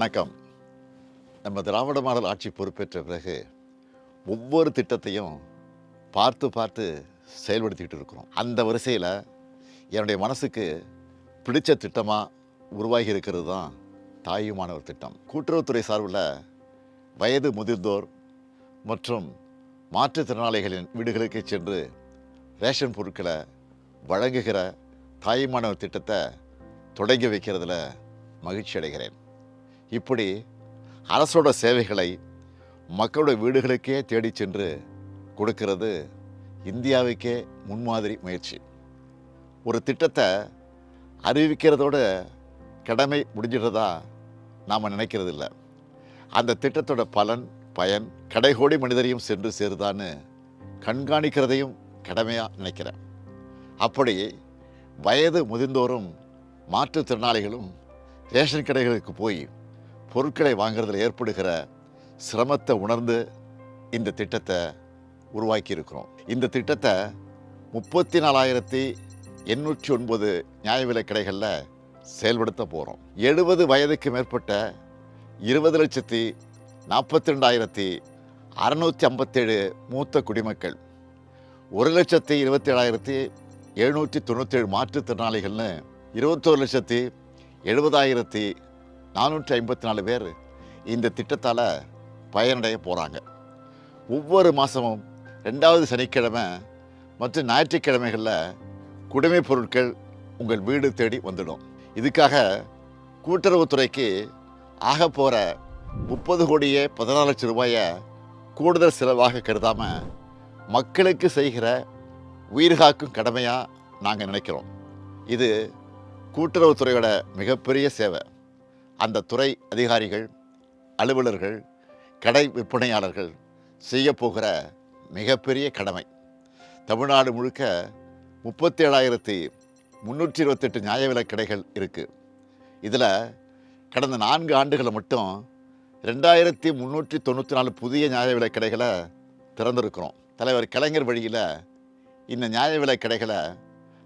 வணக்கம். நம்ம திராவிட மாடல் ஆட்சி பொறுப்பேற்ற பிறகு ஒவ்வொரு திட்டத்தையும் பார்த்து பார்த்து செயல்படுத்திக்கிட்டு இருக்கிறோம். அந்த வரிசையில் என்னுடைய மனசுக்கு பிடிச்ச திட்டமாக உருவாகி இருக்கிறது தான் தாயுமானவர் திட்டம். கூட்டுறவுத்துறை சார்பில் வயது முதிர்ந்தோர் மற்றும் மாற்றுத்திறனாளிகளின் வீடுகளுக்கு சென்று ரேஷன் பொருட்களை வழங்குகிற தாயுமானவர் திட்டத்தை தொடங்கி வைக்கிறதுல மகிழ்ச்சி அடைகிறேன். இப்படி அரசோட சேவைகளை மக்களுடைய வீடுகளுக்கே தேடி சென்று கொடுக்கிறது இந்தியாவுக்கே முன்மாதிரி முயற்சி. ஒரு திட்டத்தை அறிவிக்கிறதோட கடமை முடிஞ்சிடுறதா நாம் நினைக்கிறது இல்லை. அந்த திட்டத்தோட பயன் கடைகோடி மனிதரையும் சென்று சேருதான்னு கண்காணிக்கிறதையும் கடமையாக நினைக்கிறேன். அப்படி வயது முதிர்ந்தோரும் மாற்றுத்திறனாளிகளும் ரேஷன் கடைகளுக்கு போய் பொருட்களை வாங்குறதுல ஏற்படுகிற சிரமத்தை உணர்ந்து இந்த திட்டத்தை உருவாக்கி இருக்கிறோம். இந்த திட்டத்தை 34,809 நியாய விலைக் கடைகளில் செயல்படுத்த போகிறோம். 70 வயதுக்கு மேற்பட்ட 20,42,657 மூத்த குடிமக்கள், 1,27,797 மாற்றுத்திறனாளிகள்னு 21,70,454 பேர் இந்த திட்டத்தால் பயனடைய போகிறாங்க. ஒவ்வொரு மாதமும் 2வது சனிக்கிழமை மற்றும் ஞாயிற்றுக்கிழமைகளில் குடிமைப் பொருட்கள் உங்கள் வீடு தேடி வந்துடும். இதுக்காக கூட்டுறவுத்துறைக்கு ஆக போகிற 30,14 லட்சம் ரூபாயை கூடுதல் செலவாக கருதாமல் மக்களுக்கு செய்கிற உயிர்காக்கும் கடமையாக நாங்கள் நினைக்கிறோம். இது கூட்டுறவுத்துறையோட மிகப்பெரிய சேவை. அந்த துறை அதிகாரிகள், அலுவலர்கள், கடை விற்பனையாளர்கள் செய்ய போகிற மிகப்பெரிய கடமை. தமிழ்நாடு முழுக்க 37,328 நியாய விலைக் கடைகள் இருக்குது. இதில் கடந்த 4 ஆண்டுகளில் மட்டும் 2,394 புதிய நியாய விலைக் கடைகளை திறந்திருக்கிறோம். தலைவர் கலைஞர் வழியில் இந்த நியாய விலைக் கடைகளை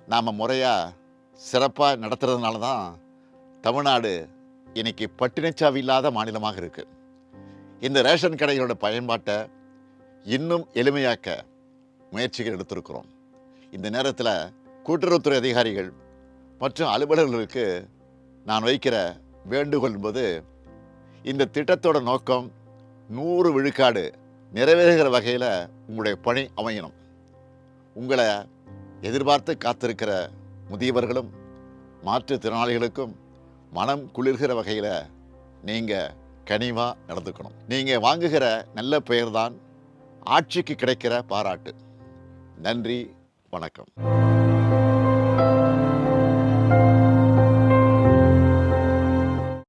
நாம் முறையாக சிறப்பாக நடத்துறதுனால தான் தமிழ்நாடு இன்னைக்கு பட்டினிச்சாவி இல்லாத மாநிலமாக இருக்குது. இந்த ரேஷன் கடைகளோட பயன்பாட்டை இன்னும் எளிமையாக்க முயற்சிகள் எடுத்திருக்கிறோம். இந்த நேரத்தில் கூட்டுறவுத்துறை அதிகாரிகள் மற்றும் அலுவலர்களுக்கு நான் வைக்கிற வேண்டுகோள் என்பது, இந்த திட்டத்தோட நோக்கம் 100 விழுக்காடு நிறைவேறுகிற வகையில் உங்களுடைய பணி அமையணும். உங்களை எதிர்பார்த்து காத்திருக்கிற முதியவர்களும் மாற்றுத்திறனாளிகளுக்கும் மனம் குளிர்கிற வகையில் நீங்கள் கனிவாக நடந்துக்கணும். நீங்கள் வாங்குகிற நல்ல பெயர்தான் ஆட்சிக்கு கிடைக்கிற பாராட்டு. நன்றி, வணக்கம்.